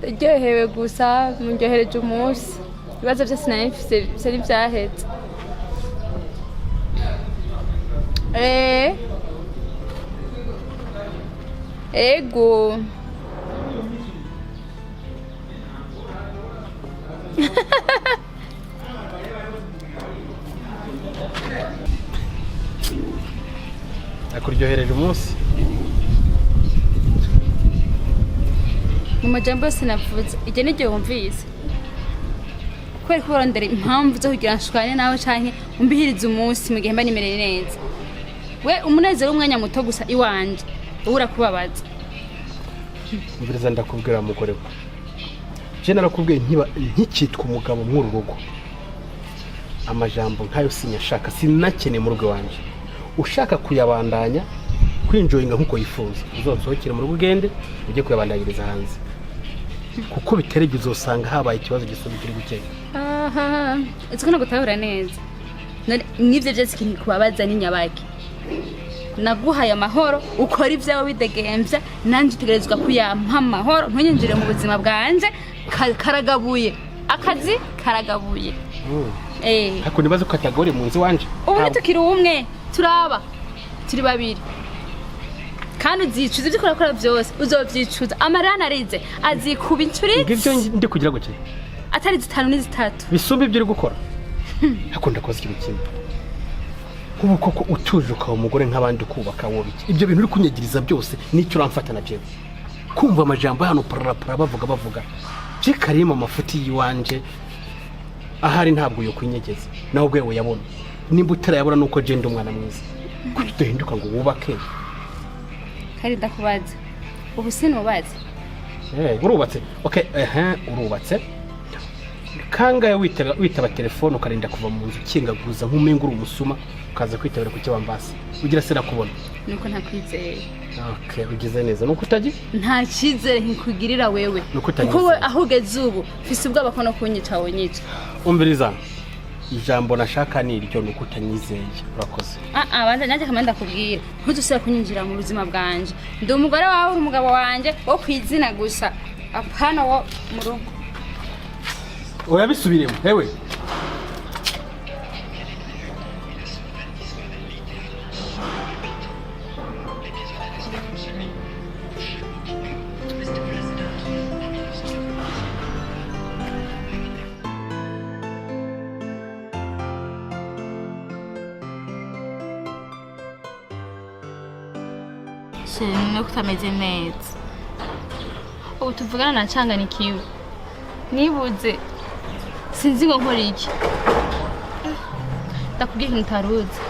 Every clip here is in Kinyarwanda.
Ryohewe gusa muryohereje umunsi ibibazo byose nari mfise bisa n'ivyaheze. Ego akuryohereje umunsi mu majambo yose navuze ije n'igihe wumvise kweri ko urondera impamvu zo kugira nshwane nawe canke umbihiriza umunsi mu gihe mba nimereye neza. We umunezero w'umwanya muto gusa iwanje ubura kubabaza. mbiriza ndakubwira mugore we je narakubwiye nkicitwa umugabo mw'uru rugo amajambo nkayo sinyashaka sinakene mu rugo wanje ushaka kuyabandanya kwinjoyinga nkuko yifuza uzonsohokere mu rugo ugende ujye kuyabandanyiriza hanze kuko bitereje uzosanga habaye ikibazo gisubikira gukeye. Aha iziko no gutahura neza n'ivyo byose kintu kubabaza n'inyabaki naguhaye amahoro ukora ivyawe bidegemvya nanje utegerezwa kuyampa amahoro ntunyinjire mu buzima bwanje karagabuye akazi karagabuye. Hako nibazo katagore mu nzi wanje ubu tukiri umwe turaba turi babiri kandi uzicuza ibyo ukora byose uzovyicuza amarana arize azikuba incuritse ngivyo ndi kugira gute atari zitanu n'izitatu bisumba ibyo uri gukora. Hako ndakoze ikintu kimwe kuko koko utuje ukaba umugore nk'abandi kubaka wowe ibyo bintu uri kunyegiriza byose nicyo uramfata na byewe kumva amajambo hano parapara bavuga je Karima amafuti yiwanje ahari ntabwo yo kwinyegeza naho bwewe yabona nimba utarayabona nuko je ndi umwana mwiza kuduhinduka ngo wubake. Kari ndakubaza ubu sinubaze urubatse okay urubatse kangaye witaba telefone ukarinda kuva mu nzu kingaguza nk'umenga uri umusuma ukaza kwitabira ku kibambasi ugira se nakubona nuko ntakwizeye. Okay ugize neza nuko utaji nta cyizere nkikugirira wewe kuko aho ugeze ubu fise ubwaba ko no kunyica wonyica. Umbiriza ijambo nashaka ni iryo nuko utanyizeye urakoze. Banza nanjye kamanda kubwira ntuzusira kunyinjira mu buzima bwanje ndi umugore wawe uri umugabo wanje wo kwizina gusa apana wo mu rugo. Oya bisubiremo hewe no kutameze neza ubu tuvugana nacanganikiwe nibuze sinzi ngo nkora iki ndakubwiye ikintu utaruzi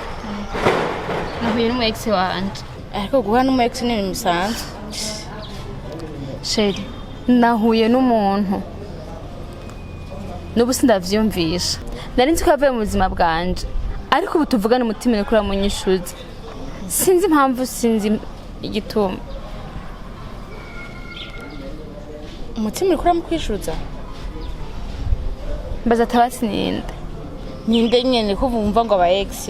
nahuye n'umu ex wanje ariko guhura n'umu ex ni ibintu bisanzwe sheri nahuye n'umuntu n'ubu sindavyumvisha nari nzi ko yavuye mu buzima bwanje ariko ubu tuvugana umutima uri kuramunyishuza sinzi impamvu sinzi igituma umutima uri kuramukwishuza mbaza tabasi ninde nyene ko vumva ngo aba ex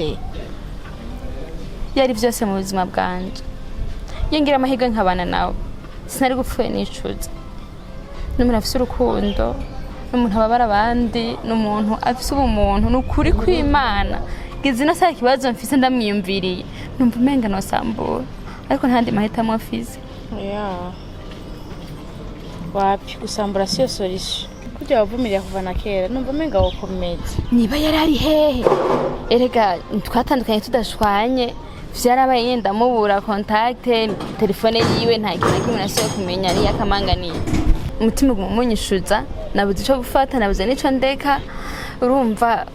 yari vyose mu buzima bwanje yengira amahirwe nkabana nawe sinari gupfuye nicuza n'umuntu afise urukundo n'umuntu ababara abandi n'umuntu afise ubumuntu n'ukuri kw'Imana gize no saa kibazo mfise ndamwiyumviriye numva umenga no sambura ariko ntandi mahitamo afise. Wapi gusambura siyo solution kujya wavumirira kuva na kera numva umenga wokomeze niba yari ari hehe erega twatandukanye tudashwanye vyarabaye yenda mubura contact telefone yiwe nta kintu kimwe nasiye kumenya ari yakamanganiye umutima gumunyishuza nabuze ico gufata nabuze nico ndeka urumva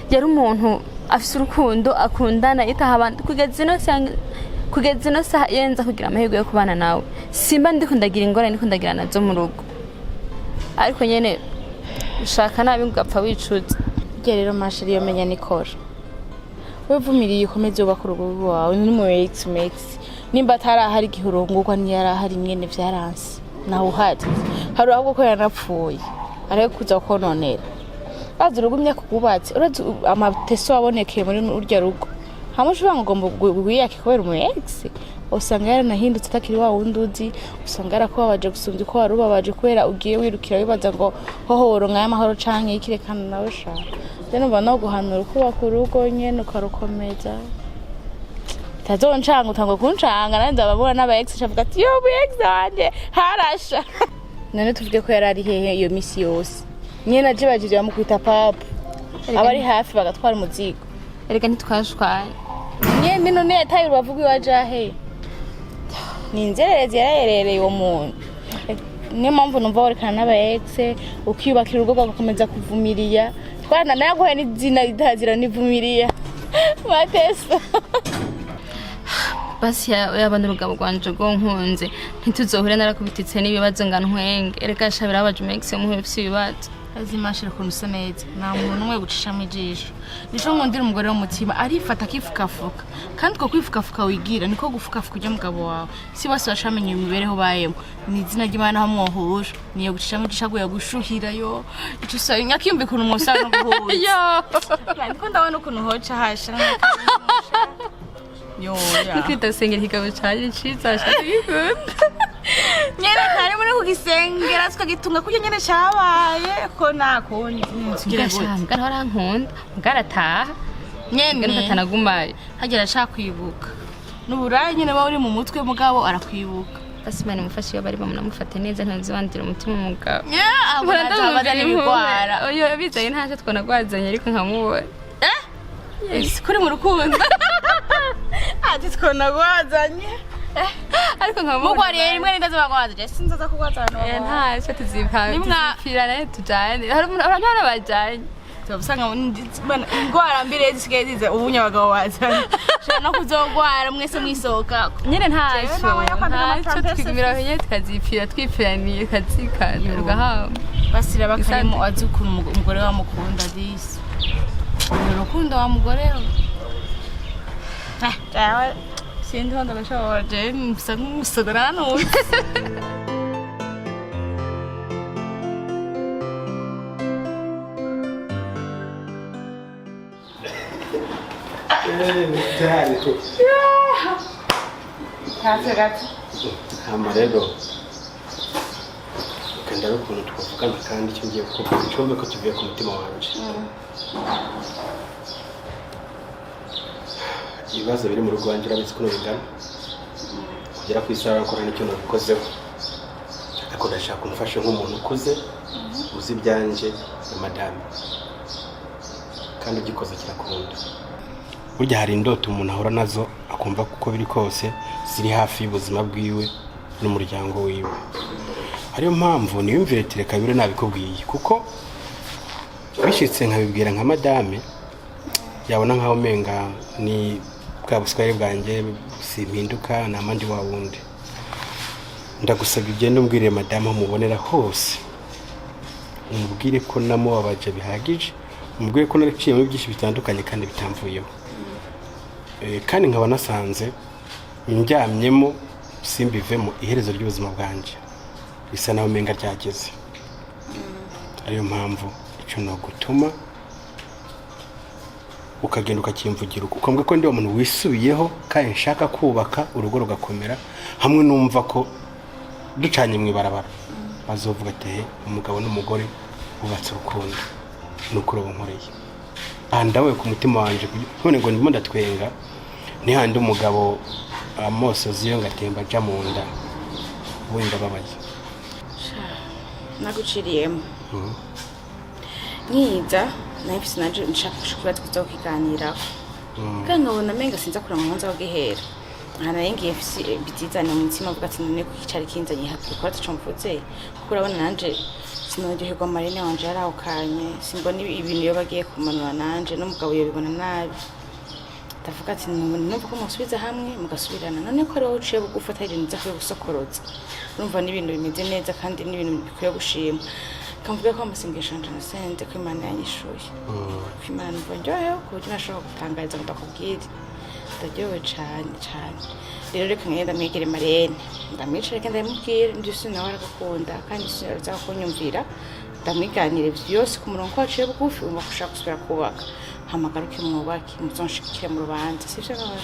yari umuntu afise urukundo akundana itaha abandi kugeza ino saha yenza kugira amahirwe yo kubana nawe simba ndikundagira ingorane ndikundagira nazo mu rugo ariko nyene ushaka nabi ngapfa wicuza rero mashiri yo menya nikora wevumiriye ukomeze ubaka urugo rwawe ni mu ex nimba atarahari igihurungurwa ntiyarahari mwene vyaranse naho uhari hari ahubwo ko yanapfuye ariko kuza kononera bazi urugumya kugubatse urazi amateso abonekeye muri urya rugo hamushuba ngomba gwiyake kubera umu ex usanga yaranahindutse atakiri wa wundi uzi, usanga yarakubabaje gusumvya uko wari ubabaje kubera ugiye wirukira wibaza ngo hoho woronka y'amahoro canke ikirekana nawe shaka. Rero numva no guhanura ukubaka urugo nyene ukarukomeza. Tazoncanga utangwa kuncanga nandi ababona n'aba ex shavuga ati yo bu ex wanje harasha. None tuvuge ko yarari hehe iyo misi yose. Nyene ajibajije bamukwita papa. Abari hafi bagatwara umuzigo. Erega ntitwashwaye. Nyene none yataye urubavuga iwajahe. Ni inzererezi yarayerereye uwo muntu. Niyo mpamvu numva werekana n'aba ex ukiyubakira urugo ugakomeza kuvumiriya. Twana nayaguhaye n'izina ritazira nivumiriya. Mateso. Basi yabana urugabo rwanje rwo nkunze ntituzohure narakubititse n'ibibazo ngantwenge. Erega shabira abaje Mex muhe bifite ibibazo. Azimashira kuntu usa neza nta muntu umwe gucishamo ijisho. Nico nkundira umugore w'umutima arifata akifukafuka kandi ko kwifukafuka wigira niko gufukafuka ujya mugabo wawe si bose bashamenye imibereho bayemo ni izina ry'Imana hamwohuje niyo gucishamo ijisho aguye gushuhira yo ico sa nyakiyumva ukuntu mwosana no guhuza yo ndiko ndabona ukuntu hoca hasha yo ya Nikita sengera higabo cyane ciza shaka nyene kare muri kugisengera tukagitunga kujya nyene cyabaye ko nakonye ngira shambwa harankunda ngarataha nyene ngatanagumaye hagera ashaka kwibuka n'uburayi nyene ba uri mu mutwe mugabo arakwibuka basi mane mufashe bari bamunamufate neza ntazibandira umutima umugabo abana n'ibigwara oyo bizaye ntaje twanagwazanye ariko nkamubona yes kuri mu rukundo ati twanagwazanye ariko nkamubona mugwariye rimwe n'indazo bagwazaje sinzaza kugwazana ntaje tuzipira tujane hari abantu bajanye tubusanga ingwara mbere zisigaye zize ubunya abagabo bazanye shaka no kuzogwara mwese mwisohoka nyene ntaco twigumira nyene tukazipira twipiraniye kazikanirwa hamba basira bakarimo azi ukuntu umugore wa mukunda disi urukundo wa mugore jawe sindi honda bashoje msa nk'umusodora n'uzi rero ukanda ukuntu twavugana kandi icyo ngiye kuvuga cyumve ko tuvuye ku mutima wanje ibibazo biri mu rugo wanjye urabizi ko bingana kugera ku isaha akora n'icyo nabikozeho ariko ndashaka kumufasha nk'umuntu ukuze uzi ibyanje na madame kandi ugikoze kirakunda burya hari indoto umuntu ahora nazo akumva kuko biri kose ziri hafi y'ubuzima bwiwe n'umuryango wiwe ariyo mpamvu niyumvire tireka bire nabikubwiye kuko bishitse nkabibwira nka madame yabona nkaho menga ni bwa buswari bwanjye simpinduka namandi wa wundi ndagusabye ugende umbwire madame mubonera hose umubwire ko namubabaje bihagije umubwire ko naraciye mu byinshi bitandukanye kandi bitamvuyeho kandi nkaba nasanze njyamyemo simbivemo iherezo ry'ubuzima bwanjye bisa naho menga ryageze ariyo mpamvu icyo no gutuma ukagenda ukakimvugira uko mbwe ko ndi umuntu wisubiyeho kandi nshaka kubaka urugo rugakomera hamwe numva ko ducanye mu ibarabara bazovuga ati umugabo n'umugore bubatse urukundo nuko robonkoreye andawe ku mutima wanje none ngo ndimo ndatwenga ni handi umugabo amosozi yo ngatemba ja mu nda wenda babaye naguciriyemo niza nahise naje nshaka kushukura tuzokiganiraho kandi nkabona menga sinza kura mu nza wagehera hana yengiye bitizana mu mutima avuga ati none kwicari kinzanye hafi ko tucumvuze kuko urabona nanje sinaryoherwa marine wanje yarawukanye simbona ibintu yo bagiye kumanura nanje n'umugabo yobibona nabi ndavuga ati numva ko musubiza hamwe mugasubirana none ko ari wowe uciye bugufata ibintu nza gusokoroza urumva n'ibintu bimeze neza kandi n'ibintu bikwiye gushima kamvuga ko amasengesho nje nasenze ko Imana yanyishuye ko Imana mvonjoyo ko nashobora gutangariza ngo ndakubwire ndaryowe cyane rero reka ngenda mwegere marene ndamwicara kandi ndamubwira ndise nawe aragukunda kandi sinza kunyumvira ndamwiganire byose ku murongo waciye bugufi umva gushaka gusubira kubaka hamagaruke mwubake muzonshikire mu rubanza sivyo nawe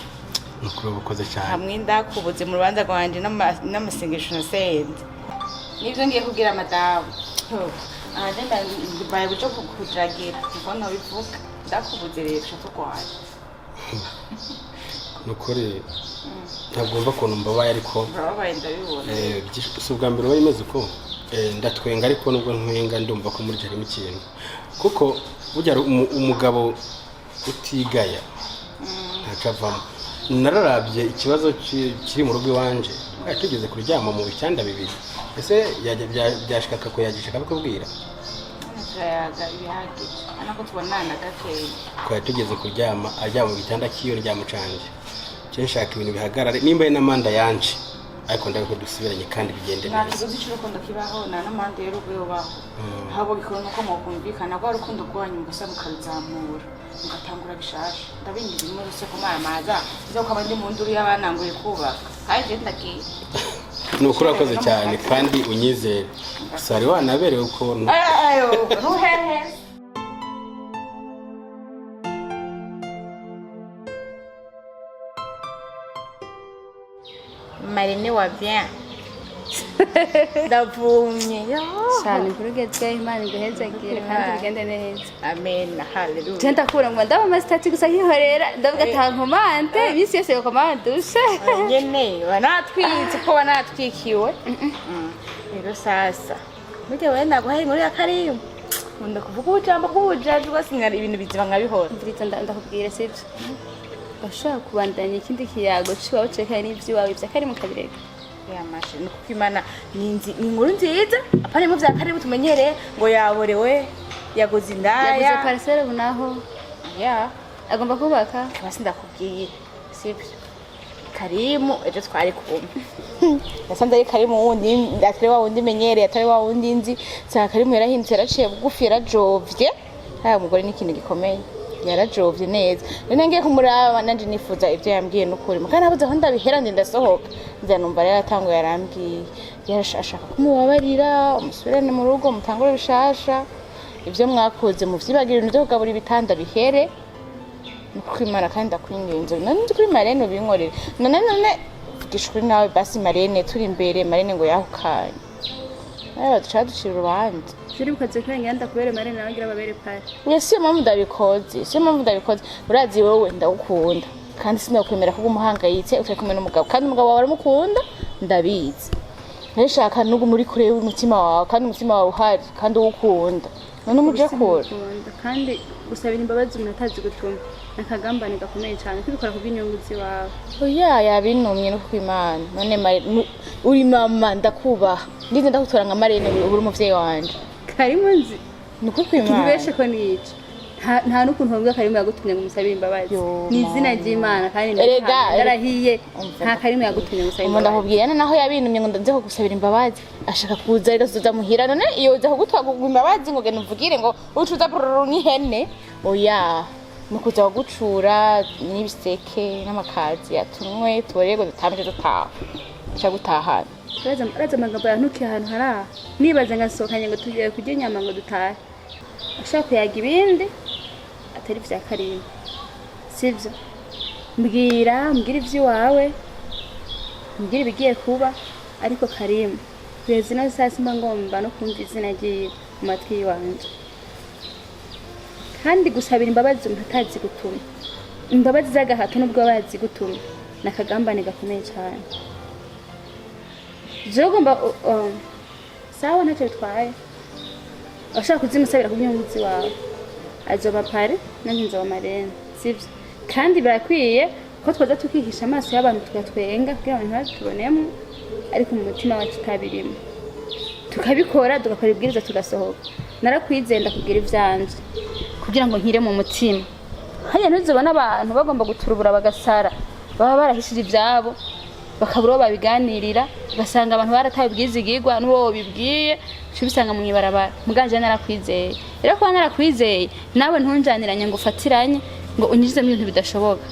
nukuri ubukoze cyane hamwe ndakubuze mu rubanza rwanje n'amasengesho nasende nibyo ngiye kubwira madamu ahanje mbaye buco kujagera kuko ntabivuga ndakubuze rero cyo nukuri ntabwo mva ukuntu mbabaye ariko mbabaye ndabibona si ubwa mbere wari imeze uko ndatwenga ariko nubwo ntwenga ndumva ko muri harimo ikintu kuko burya umugabo utigaya ntacavamo nararabye ikibazo kiri mu rugo iwanje tugeze kuryama mu bitanda bibiri ese byashaka ko yagishaka bakubwira yaga bihagije anako tubonana gakeya ko tugeze kuryama ajya mu bitanda kiyo ryamucanje nshaka ibintu bihagarare nimba ari n'amanda yanje ariko ndako dusubiranye kandi bigende neza nakizozi cy'urukundo kibaho na n'amanda y'urugo yobaho habo bikora nuko mu kumvikana kwa rukundo rwanyu mugusa mukazamura mugatangura bishasha ndabingize mu ruse ko maramaza zo kwaba ndi mu nduru y'abananguye kubaka kandi ndagiye nukuri akoze cyane kandi unyizere sari wanaberewe ukuntu ayo ntuhehe Marine wa bien ndavumye cyane kurugezwe Imana iguhezagire kandi bigende neza amen haleluya tenda kura ngo ndaba mastati gusa hihorera ndavuga tankomante bisi yose yo komandushe nyene banatwitse ko banatwikiwe rero sasa mujye wenda guhaye muri ya Karimu nkunda kuvuga ujambo kubujaje ugasinara ibintu biziba nkabihora ndita ndakubwira sibyo bashaka kubandanya ikindi kiyago ciwawe cekanye n'ivyiwawe vya Karimu kabireka ya mashe nuko Imana ni inkuru nziza apane mu vya Karimu tumenyereye ngo yaborewe yagoze indaya yaguze parcelle bunaho ya agomba kubaka basi ndakubwiye sibyo Karimu ejo twari kumwe yasanze ari Karimu wundi atari wa wundi menyereye atari wa wundi nzi sa Karimu yarahindutse yaraciye bugufi yarajovye haya umugore n'ikintu gikomeye yarajovye neza none ngiye kumuraba nanje nifuza ivyo yambwiye n'ukuri mukana nabuze aho ndabihera ndasohoka nza numva rero atango yarambwiye yarashaka kumubabarira umusubirane mu rugo mutangure bishasha ivyo mwakoze mu vyibagira ibintu byo kugabura ibitanda bihere nuko Imana kandi ndakwinginze none kuri Marene ubinkorera none gishuri nawe basi Marene turi imbere Marene ngo yahukanye nawe dushira urubanza Siri bukaze kwenge ndakubere Marene nabagira babere pare Yesi mpamvu ndabikoze urazi wowe ndagukunda kandi sinakwemera ko umuhangayitse utakumena umugabo kandi umugabo wawe aramukunda ndabizi nashaka nugu muri kure y'umutima wawe kandi umutima wawe uhari kandi uwukunda none umuje kure kandi gusabira imbabazi umuntu atazi gutuma nakagambane gakomeye cyane kubikora kubw'inyungu ziwawe oya yabinumye no kw'Imana none uri mama ndakubaha ndize ndakutora nka Marene uri umuvyeyi wanje Karimu nzi nuko kw'Imana tubeshe ko nice nta n'ukuntu wabwira Karimu yagutumye ngo musabire imbabazi ni izina ry'Imana kandi ndarahiye nta Karimu yagutumye musabire imbabazi ndakubwira naho yabinumye ngo ndanze ko gusabira imbabazi ashaka kuza rero tuza muhira none iyo uza kugutwa imbabazi ngo genda mvugire ngo ucuza n'ihene oya nukuza gucura n'ibiseke n'amakazi yatumwe tuborego dutamije dutaha cyagutahana Raza amagambo yantukiye ahantu haraha nibaza ngasohokanye ngo tugiye kurya inyama ngo dutahe ashaka kuyaga ibindi atari vya Karimu sivyo mbwira ivy'iwawe mbwira ibigiye kuba ariko Karimu kwezi no sasa mba ngomba no kumva izina ryiwe mu matwi yiwanje kandi gusabira imbabazi umuntu atazi gutuma imbabazi z'agahato n'ubwo bazi gutuma nakagambane gakomeye cyane Jogomba sawa ntacyo bitwaye ashaka kuzimusabira ku by'umuzi wawe azoba pare nanjye nzoba Marene sivyo kandi birakwiye ko twaza tukihisha amaso y'abantu tugatwenga kugira abantu batubonemo ariko mu mutima wacu tabirimo tukabikora tugakora ibwiriza tugasohoka narakwizeye ndakubwira ivyanje kugira ngo nkire mu mutima haya ntuzobona abantu bagomba guturubura bagasara baba barahishije ivyabo bakaburo babiganirira ugasanga abantu barataye ubwizigirwa n'uwo bibwiye cyo bisanga mu ibarabara muganje narakwizeye rero ko narakwizeye nawe ntunjaniranye ngo ufatiranye ngo unyizemo ibintu bidashoboka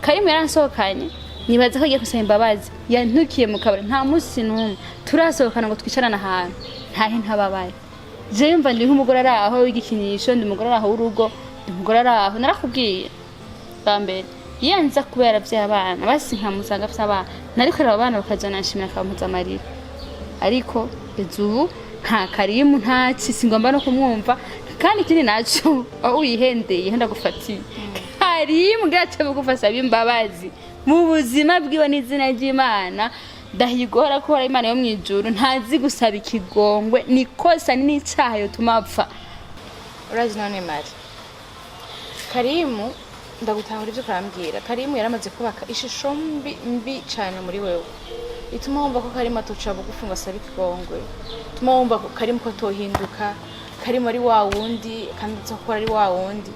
Karimu yaransohokanye nibaza ko agiye gusaba imbabazi yantukiye mu kabari nta musi n'umwe turasohokana ngo twicarana ahantu ntahe ntababaye je yumva ndi nk'umugore ari aho w'igikinisho ndi umugore ari aho w'urugo ndi umugore ari aho narakubwiye bambere yenza kubera by'abana basi nkamusanga by'abana nariko rero abana bakajana nshimira akamuza amarira ariko ezubu nta Karimu nta singomba no kumwumva kandi kindi naco uyihendeye henda gufatiye Karimu gace bugufasa bimbabazi mu buzima bwiwe n'izina ry'Imana ndahigora ko Imana yo mwijuru ntazi gusaba ikigongwe nikosa n'icyaha yo tumapfa urazi none mari Karimu ndagutahura ibyo karambwira Karimu yaramaze kubaka ishusho mbi cyane muri wewe ituma wumva ko Karimu atoca bugufi ngo asabe ikigongwe ituma wumva ko Karimu ko tohinduka Karimu ari wa wundi kandi uzakora ari wa wundi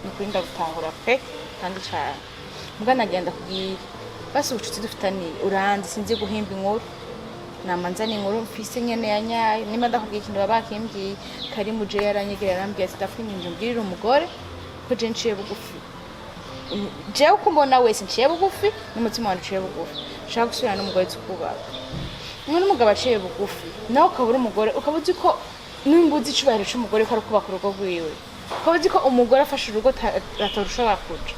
nukuri ndagutahura pe kandi cyane mbwa nagenda kubwira basi ubucuti dufitaniye uranzi sinzi guhimba inkuru namanzana inkuru mfise nyene ya nyayo nimba ndakubwiye ikintu babakimbwiye Karimu je yaranyegera arambwiye ati ndakwinginze umbwirire umugore ko je nciye bugufi je uko mbona wese nciye bugufi n'umutima wanje nciye bugufi shaka gusubira n'umugore tukubaka umwe n'umugabo aciye bugufi nawe ukabura umugore ukabuzi ko n'imbuzi icubahiro c'umugore ko ari kubaka urugo rwiwe ukabuzi ko umugore afashe urugo atarushobora kuja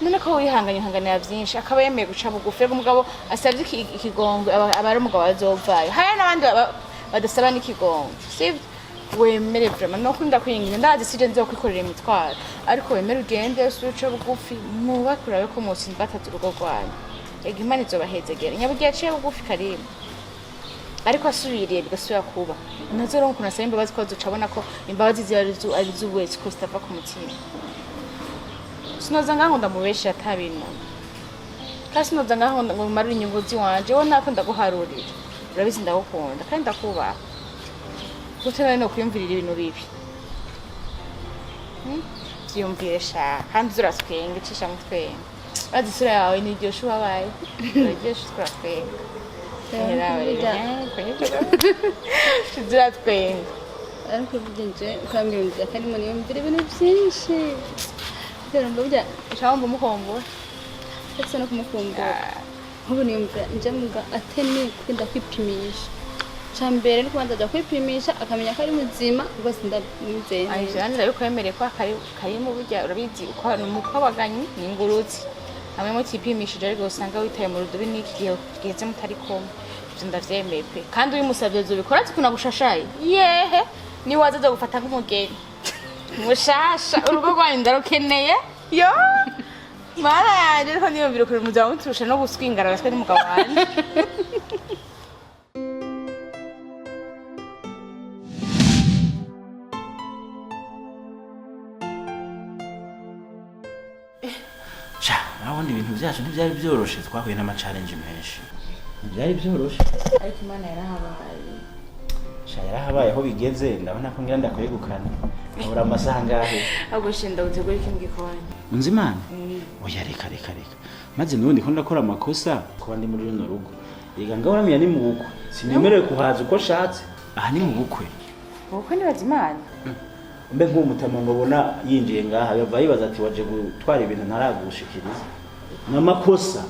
none ko wihanganira byinshi akaba yemeye guca bugufi umugabo asabye ikigongwe aba ari umugabo azovayo hari n'abandi badasaba n'ikigongwe sivyo wemere vraiment no kunda kwinginga ndazi sije nzo kwikorera imitwaro ariko wemere ugende usuce bugufi mubakurabe ko musi batatu urugo rwanyu ega Imana izobahezegera nyabugiye aciye bugufi Karimu ariko asubiriye bigasubira kuba nazo rero kuna sayimba bazi ko ducabona ko imbabazi ari zuwese ko zitava ku mutima sinoza ngaho ndamubesha atabintu kasi sinoza ngaho ngo maruri inyungu ziwanje wo nako ndaguharurira urabizi ndagukunda kandi ndakubaha gutera no kwiyumvirira ibintu bibi byiyumvire sha kandi uratwenga cisha mutwenga bazi sura yawe ni iryo shuba baye iryo shuba twenga turatwenga ariko bugenge ukambwira Karimu niyumvira ibintu byinshi rero mbujya cyangwa umukombo ndetse no kumukumbura nk'ubu niyumvira nje muga atene kwenda kwipimisha cyambere no kubanza ajya kwipimisha akamenya ko ari muzima rwose ndamwizeye aje kandi ndabikwemere ko Karimu burya urabizi uko umukwabaganyi ni ingurutsi hamwe mu kipimishije ariko usanga witaye mu rudubi n'iki gihe giheze mutari kumwe ibyo ndavyemeye pe kandi uyu musabye zobikora ati kunagushashaye yehe ni wazaza gufata nk'umugeni mushasha urugo rwanyu ndarukeneye yo mara yanje ariko niyumvira kuri muzaba muturusha no guswingara gaswe n'umugabo wanje Nabundi ibintu byacu ntibyari byoroshe twahuye n'ama-challenge menshi ntibyari byoroshe ariko Imana yarahabaye yarahabaye aho bigeze ndabona ko ngira ndakwegukana abura amasaha ngahe ahubwo shinda utegura iki mugikoni unzi Imana oya reka maze nubundi ko ndakora amakosa kuba ndi muri runo rugo yega ngaho ni mu bukwe sinemerewe kuhaza uko shatse aha ni mu bukwe ubukwe nibaza Imana mbe nk'umutama mubona yinjiye ngaha yava yibaza ati waje gutwara ibintu ntaragushikiriza n'amakosa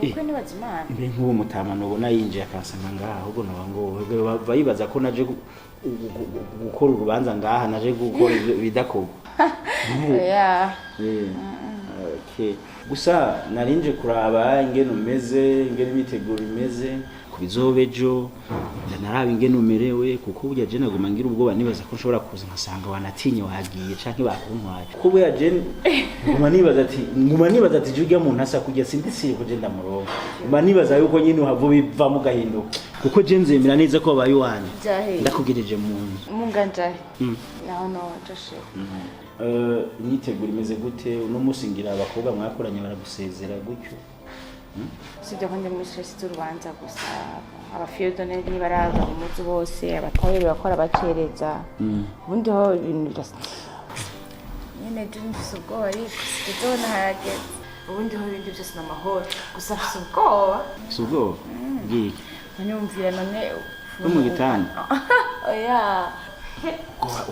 ubukwe nibaza Imana mbe nk'umutama mubona yinjiye akansanga ngaha ahubwo ngo bava yibaza ko naje gukora urubanza ngaha naje gukora ibidakorwa okay gusa narinje kuraba ingene umeze ingene imiteguro imeze kubizobejo ndaraba ingene umerewe kuko burya je naguma ngira ubwoba nibaza ko nshobora kuza nkasanga wanatinye wagiye canke bakuntwaje kuko burya je nguma nibaza ati je mu ntasa kujya sindisiye ko je ndamurongo nguma nibaza yuko nyine uhava biva mu gahinduka kuko je nzemera neza ko babaye wanje ndakugereje mu munganjahe no jashe imyiteguro imeze gute uno musi ngira abakobwa mwakoranye baragusezera gutyo sibyo ko ndi muri stress z'urubanza gusa abafiyodo ni baraza umuzi bose abatayeri bakora bacereza ubundi ho ibintu nyine ndumvise ubwoba ariko sidona harageze ubundi ho ibindi byose n'amahoro gusa afise ubwoba bwiki nyumvira none mu gitanda oya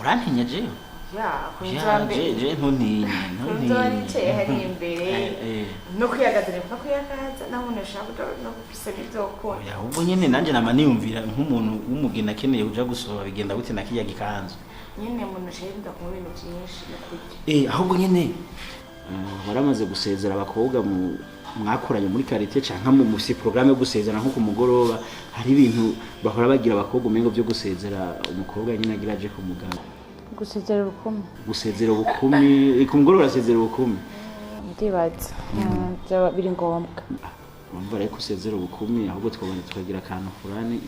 urantinya jewe je ntuntinya ntuntinya hari imbere no kwiyagadira no kuyagaza nabone shaka no gupisa bizokora ahubwo nyene nanje nama niyumvira nk'umuntu w'umugeni akeneye kuja gusoba bigenda gute nakiya gikanzu nyene umuntu shenda ku bintu byinshi no kurya ahubwo nyene waramaze gusezera abakobwa mwakoranye muri karite canka mu musi programme yo gusezera nko ku mugoroba hari ibintu bahora bagira abakobwa umengo byo gusezera umukobwa nyine agira aje ku mugabo gusezera ubukumi ku mugoroba urasezera ubukumi ndibaza biri ngombwa wumva rero kusezera ubukumi ahubwo twabona tukagira akantu fulani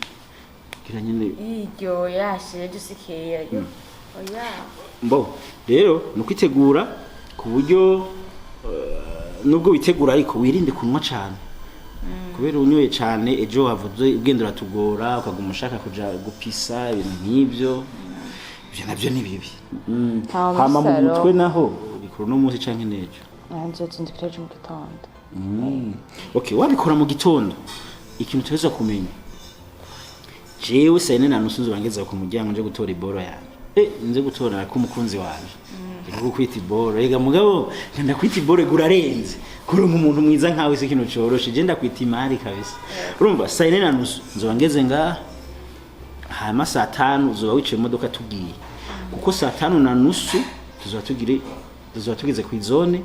kira nyine iryo yashije dusikeye oya mbo rero nukwitegura ku buryo nubwo witegura ariko wirinde kunywa cyane kubera unyoye cyane ejo wavuze ubwende uratugora ukaguma ushaka kuja gupisa ibintu nk'ibyo ibyo nabyo ni bibi hama mu mutwe naho bikuru no munsi canke nejo nanje nzindikira mu gitondo okay wabikora mu gitondo ikintu tuweza kumenya jewe sayine nanusunze bangeza ku muryango nje gutora iboro yanjye nze gutora ko umukunzi wanje Ego kwita iboro ega mugabo ngenda kwita iboro gurarenze kuronka umuntu mwiza nkawe se kino coroshe je ndakwita imari kabisa urumva sayine nanusu nzoba ngeze nga hama saa 5 uzoba wicaye mu modoka tugiye kuko saa 5:30 tuzoba tugeze ku zone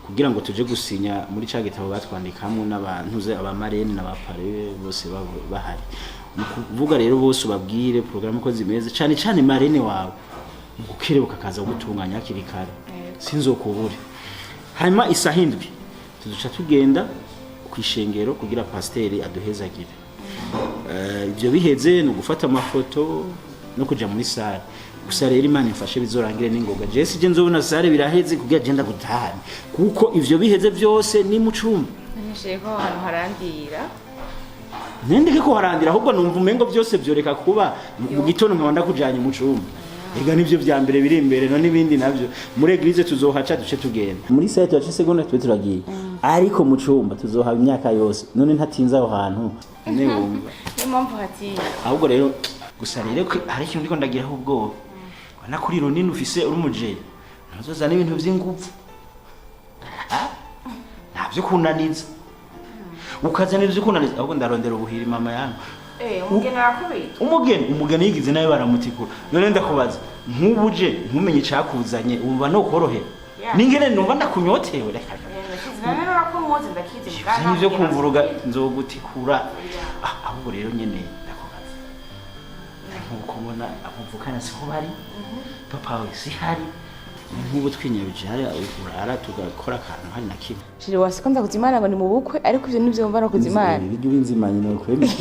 kugira ngo tuje gusinya muri ca gitabo batwandikamo n'abantu ze abamarene n'abapare bose bahari kuvuga rero bose ubabwire programme ko zimeze cyane cyane marene wawe gukerebuka kaza gutunganya akiri kare sinzokubure hanyuma isahindwi tuduca tugenda kwishengero kugira pasiteri aduhezagire ibyo biheze no gufata amafoto no kuja muri sale gusa rero Imana imfashe bizorangire n'ingoga Jesse je nzobona sale biraheze kugira agenda gutahana kuko ivyo biheze byose ni mu cumba nishije ko hano harandira nendeke ko harandira ahubwo numva umengo byose byoreka kuba mu gitondo nkabanda kujanye mu cumba ega nivyo vya mbere biri imbere no nibindi navyo muri eglise tuzohaca duce tugenda muri site ya seconda twe turagiye ariko mu cumba tuzoha imyaka yose none ntatinza aho hantu ne wumva impamvu hatiya ahubwo rero gusa rero hari ikintu ndiko ndagiraho ubwoba wana kuri runini ufise uri umujeri ntuzozana ibintu vy'ingufu navyo kunaniza ukazana ivyo kunaniza ahubwo ndarondera ubuhiri mama yangu umugeni arakubita umugeni yigize nawe baramutikura none ndakubaza nk'ubuje ntumenye cyakuzanye umva no korohera ningene numva ndakunyotewe reka none narakomoze ndakize mugana nivyo kumvuruga nzogutikura ahubwo rero nyene ndakubaza nkuko mbona abuvukana siko bari papa we si hari nk'ubu twinyabije hari urara tugakora akantu hari na kimwe shiri wasiko ndakuzimana ngo ni mu bukwe ariko ivyo nivyo mva no kuzimana ibyo binzimanye no kwemera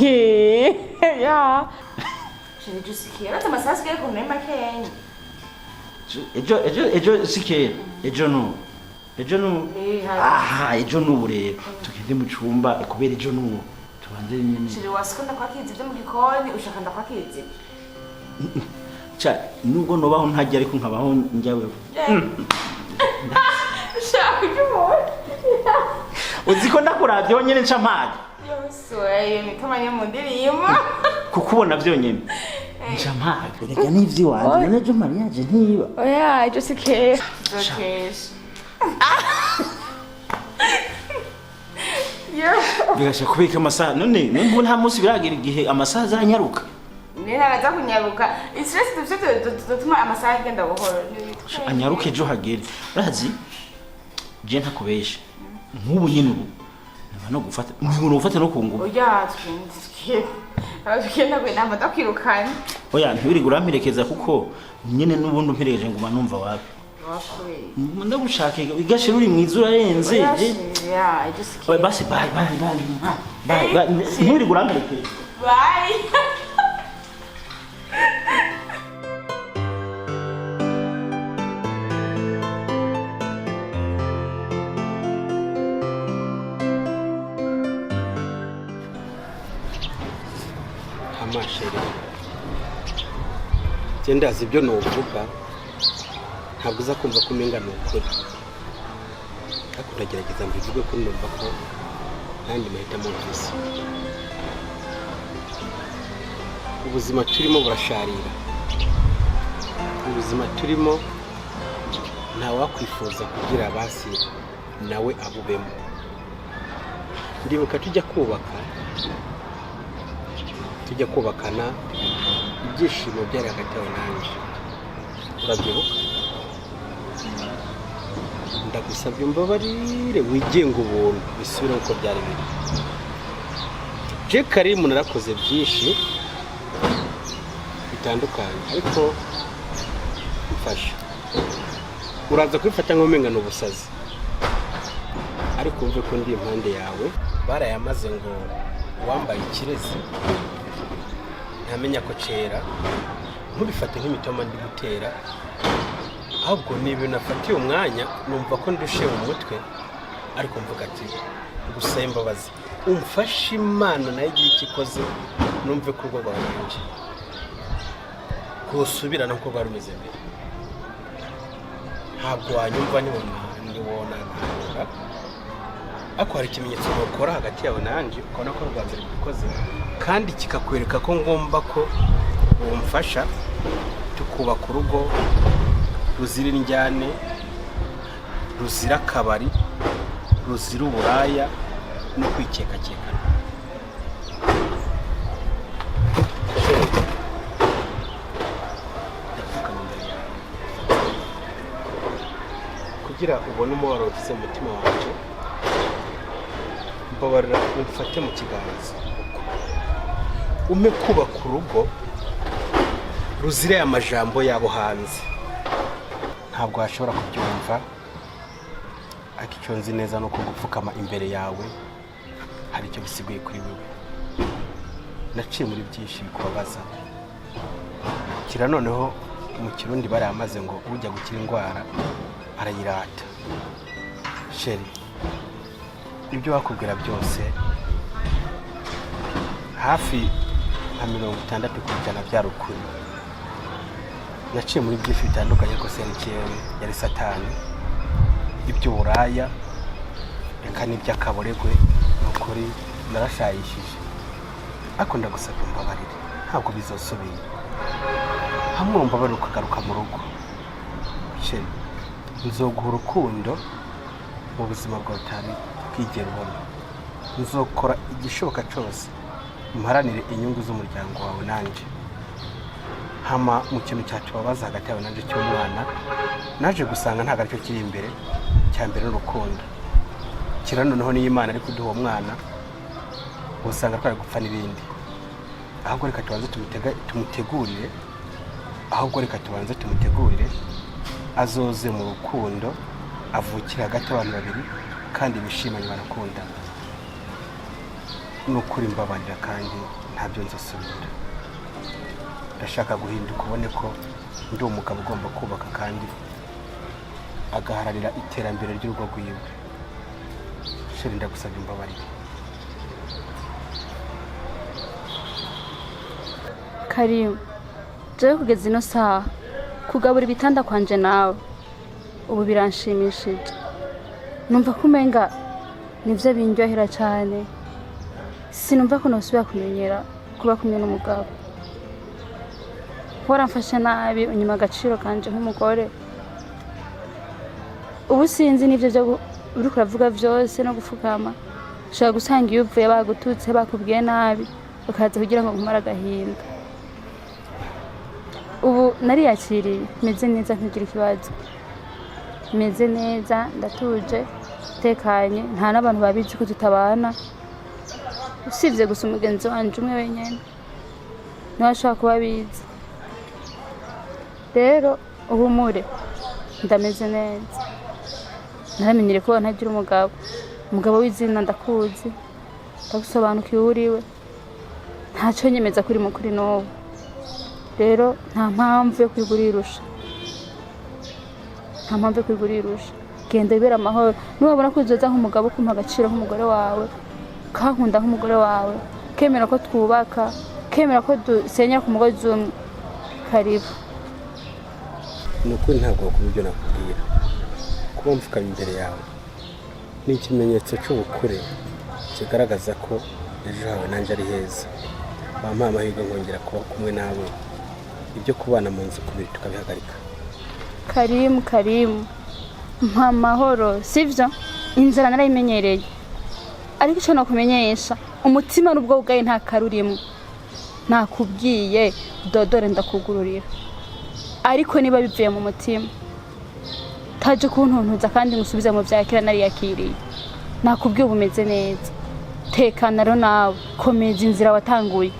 ya shiri jusikiye bata masasi ke ko nema kenye ejo sikera ejo no ejo no rero tugende mu cumba kubera ejo no tubanze nyene shiri wasiko ndakwakize byo mu gikoni ushaka ndakwakize cha nubwo nobaho ntajya ariko nkabaho njyawe shaka cyumwe uziko ndakuravye nyene nca mpage yosoye mikamanye mu ndirimbo kukubona byonyene nca mpage reka nivyo wanje none jo mariage ntiba oya ejo sikeye dokesha bigasha kubika amasaha none numva nta munsi biragira igihe amasaha azanyaruka naraza kunyaruka stress dutuma amasaha agenda buhoro anyaruke ejo hagere urazi je ntakubesha nk'ubu nyine ubu no gufata umuntu ufata no kungubu oya twenda kwenda ndakwirukanye oya ntibiri guramperekeza kuko nyine n'ubundi umperekeje nguma numva wapi ndagushaka igashira uri mwiza urarenze basi bye ntibiri guramperekeza bye amasheri ndazi ibyo nuvuga ntabwo uza kumva ko umenga ni ukuri ariko ndagerageza mbivuge ko numva ko nanjye mahitamo mvise ubuzima turimo burasharira ubuzima turimo ntawakwifuza kugira basi nawe abubemo ndibuka tujya kubakana ibyishimo byari hagati yawe nanjye urabyibuka ndagusabye umbabarire wigenga ubuntu bisubire uko byari biri. Je Karim narakoze byinshi bitandukanye ariko mfasha uraza kwifata nk'umenga n'ubusazi ariko umve ko ndi impande yawe barayamaze ngo wambaye ikirezi ntamenya ko cera ntubifate nk'imitoma ndi gutera ahubwo niba nafatiye umwanya numva ko ndushe mu mutwe ariko mvuga ati gusa imbabazi umfashe Imana nayo igiye ikikoze numve ko urwo rwanje kusubirana uko rwari rumeze mbere ntabwo wanyumva nibona ntabura ariko hari ikimenyetso bakora hagati yawe nanje ukabona ko rwanze rubikoze kandi kikakwereka ko ngomba ko umfasha tukubaka urugo ruzira injyane ruzira akabari ruzira uburaya no kwikekakekana kugira ubone umubabaro ufite mu mutima wawe mbabarira umfate mu kiganza ume kubaka urugo ruzira aya majambo yabo hanze ntabwo washobora kubyumva ariko icyo nzi neza no kugupfukama imbere yawe hari icyo bisigaye kuri wewe naciye muri byinshi bikubabaza kira noneho mu kirundi barayamaze ngo ujya gukira indwara arayirata sheri ibyo wakubwira byose hafi nka 60% byarukuri yaciye muri byinshi bitandukanye ko serekeye yari satani iby'uburaya reka n'iby'akaboregwe n'ukuri narashayishije ariko ndagusabye umbabarire ntabwo bizosubira hamwe umbabarire ukagaruka mu rugo sheri nzoguha urukundo mu buzima bwawe utari bwigera ubona nzokora igishoboka cyose mparanire inyungu z'umuryango wawe nanjye hama mu kintu cyatubabaza hagati yawe nanjye cy'umwana naje gusanga ntabwo aricyo kiri imbere cya mbere n'urukundo kira noneho niyo Imana ari kuduha umwana usanga twari gupfa n'ibindi ahubwo reka tubanze tumutegurire azoze mu rukundo avukira hagati y'abantu babiri kandi bishimanye barakundana n'ukuri mbabarira kandi ntabyo nzasubira ndashaka guhinduka ubone ko ndi umugabo ugomba kubaka kandi agaharanira iterambere ry'urugo rwiwe sheri ndagusabye imbabarire Karim jewe kugeza ino saha kugabura ibitanda kwanje nawe ubu biranshimishije numva ko umenga nivyo bindyohera cyane sinumva ko nosubira kumenyera kuba kumwe n'umugabo waramfashe nabi unyuma agaciro kanje nk'umugore ubu sinzi n'ivyo byo uri kuravuga byose no gufukama ushaka gusanga iyo uvuye bagututse bakubwiye nabi ukaza kugira ngo ngumara agahinda ubu nariyakiriye meze neza ntugira ikibazo meze neza ndatuje tekanye nta n'abantu babizi ko tutabana usibye gusa umugenzi wanje umwe wenyene niwe ashobora kuba abizi rero uhumure ndameze neza naramenyere ko ntagira umugabo w'izina ndakuzi ndagusobanukiwe uriwe ntacyo nyemeza kuri mukuri n'ubu rero nta mpamvu yo kwigurirusha genda wibera amahoro nubabona ko uzoza nk'umugabo kumpa agaciro nk'umugore wawe kankunda nk'umugore wawe kemera ko twubaka kemera ko dusenya ku mugozi umwe karibu ni ukuri ntabwo wakora ibyo nakubwira kuba mfukama imbere yawe ni ikimenyetso cy'ubukure kigaragaza ko ejo hawe nanjye ari heza bampaye amahirwe nkongera kuba kumwe nawe ibyo kubana mu nzu kubiri tukabihagarika Karimu mpa amahoro sivyo inzira narayimenyereye ariko icyo nakumenyesha umutima n'ubwo bwawe nta karurimo nakubwiye dodore ndakugururira ariko niba bivuye mu mutima taje kuntuntuza kandi musubiza mu vyakira nari yakiriye nakubwiye ubumeze neza tekana rero nawe komeza inzira watanguye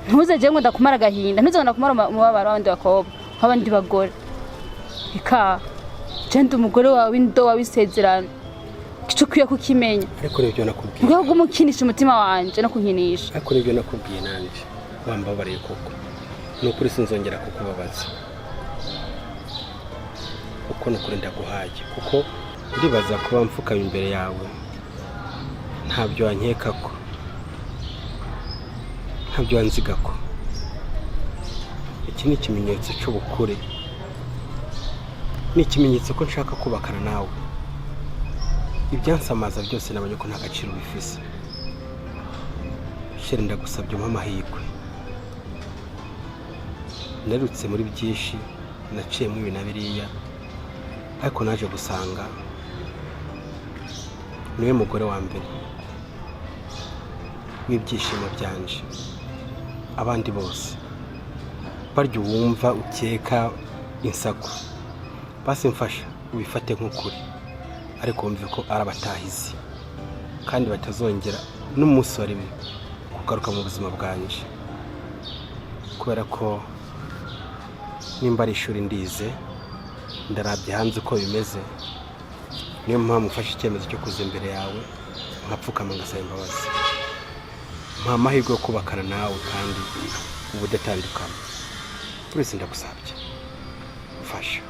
ntuze je ngo ndakumara agahinda ntuze ngo ndakumara umubabaro w'abandi bakobwa abandi bagore ika je ndi umugore wawe indo wawisezerana kico kwiye kukimenya ariko revyo nakubwiye ngo gumukinisha umutima wanje no kunkinisha ariko revyo nakubwiye nanje wambabariye koko nukuri sinzongera kukubabaza uko nukuri ndaguhaye kuko ndibaza kuba mfukama imbere yawe ntabyo wankeka ko ntabyo wanziga ko iki ni ikimenyetso cy'ubukure ni ikimenyetso ko nshaka kubakana nawe ibyansamaza byose nabonye ko nta gaciro bifise shere ndagusabye umpa amahirwe narutse muri byinshi naciyemo ibi na biriya ariko naje gusanga niwe mugore wa mbere w'ibyishimo byanje abandi bose barya uwumva ukeka insaku basi mfasha ubifate nk'ukuri ariko wumve ko arabatahizi kandi batazongera n'umunsi wa rimwe kugaruka mu buzima bwanje kubera ko nimba ari ishuri ndize ndarabye hanze uko bimeze niyo mpamvu mfashe icyemezo cyo kuza imbere yawe nkapfukama ngasaba imbabazi mpa amahirwe yo kubakana nawe kandi ubudatandukana twese ndagusabye mfasha